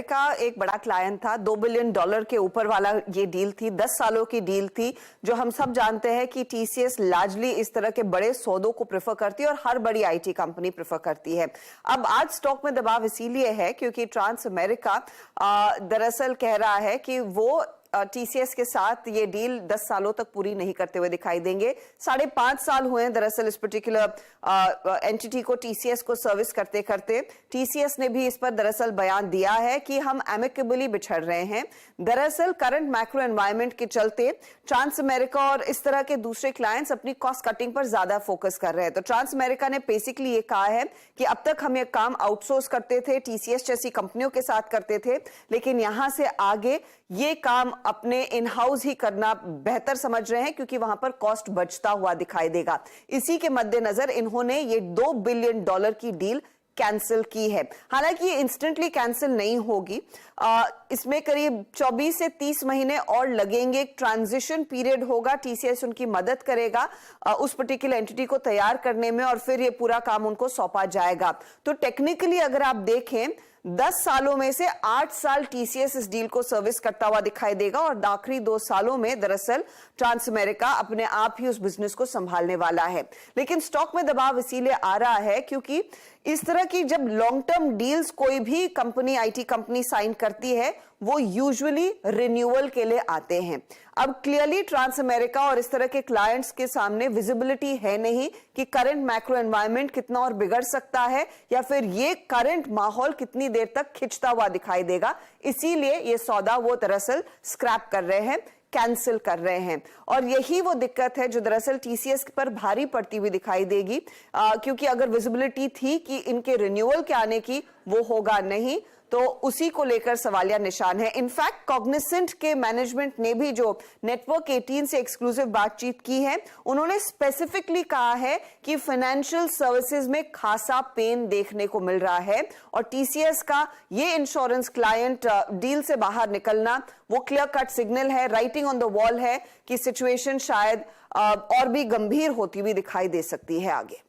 का एक बड़ा क्लाइंट था। $2 बिलियन के ऊपर वाला ये डील थी, 10 सालों की डील थी, जो हम सब जानते हैं कि टीसीएस लार्जली इस तरह के बड़े सौदों को प्रेफर करती है और हर बड़ी आईटी कंपनी प्रेफर करती है। अब आज स्टॉक में दबाव इसीलिए है क्योंकि ट्रांस अमेरिका दरअसल कह रहा है कि वो टीसीएस के साथ ये डील 10 सालों तक पूरी नहीं करते हुए दिखाई देंगे। 5.5 साल हुए हैं दरअसल इस पर्टिकुलर एंटिटी को टीसीएस को सर्विस करते करते। टीसीएस ने भी इस पर दरअसल बयान दिया है कि हम एमिकेबली बिछड़ रहे हैं। दरअसल करंट मैक्रो एनवायरनमेंट के चलते ट्रांस अमेरिका और इस तरह के दूसरे क्लाइंट्स अपनी कॉस्ट कटिंग पर ज्यादा फोकस कर रहे हैं। तो ट्रांस अमेरिका ने बेसिकली ये कहा है कि अब तक हम ये काम आउटसोर्स करते थे, टीसीएस जैसी कंपनियों के साथ करते थे, लेकिन यहां से आगे ये काम अपने इन हाउस ही करना बेहतर समझ रहे हैं क्योंकि वहां पर कॉस्ट बचता हुआ दिखाई देगा। इसी के मद्देनजर इन्होंने ये $2 बिलियन की डील कैंसिल की है। हालांकि ये इंस्टेंटली कैंसिल नहीं होगी, इसमें करीब 24 से 30 महीने और लगेंगे। एक ट्रांजिशन पीरियड होगा, टीसीएस उनकी मदद करेगा उस पर्टिकुलर एंटिटी को तैयार करने में और फिर ये पूरा काम उनको सौंपा जाएगा। तो टेक्निकली अगर आप देखें 10 सालों में से 8 साल टीसीएस इस डील को सर्विस करता हुआ दिखाई देगा और आखिरी 2 सालों में दरअसल ट्रांस अमेरिका अपने आप ही उस बिजनेस को संभालने वाला है। लेकिन स्टॉक में दबाव इसीलिए आ रहा है क्योंकि इस तरह की जब लॉन्ग टर्म डील्स कोई भी कंपनी आईटी कंपनी साइन करती है वो यूजुअली रिन्यूअल के लिए आते हैं। अब क्लियरली ट्रांस अमेरिका और इस तरह के क्लाइंट्स के सामने विजिबिलिटी है नहीं कि करंट मैक्रो एनवायरनमेंट कितना और बिगड़ सकता है या फिर ये करंट माहौल कितनी देर तक खिंचता हुआ दिखाई देगा। इसीलिए ये सौदा वो दरअसल स्क्रैप कर रहे हैं, कैंसिल कर रहे हैं। और यही वो दिक्कत है जो दरअसल टीसीएस पर भारी पड़ती हुई दिखाई देगी, क्योंकि अगर विजिबिलिटी थी कि इनके रिन्यूअल के आने की, वो होगा नहीं, तो उसी को लेकर सवालिया निशान है। इनफैक्ट कॉग्निसेंट के मैनेजमेंट ने भी जो नेटवर्क 18 से एक्सक्लूसिव बातचीत की है, उन्होंने स्पेसिफिकली कहा है कि फाइनेंशियल सर्विसेज में खासा पेन देखने को मिल रहा है और टीसीएस का ये इंश्योरेंस क्लाइंट डील से बाहर निकलना वो क्लियर कट सिग्नल है, राइटिंग ऑन द वॉल है कि सिचुएशन शायद और भी गंभीर होती हुई दिखाई दे सकती है आगे।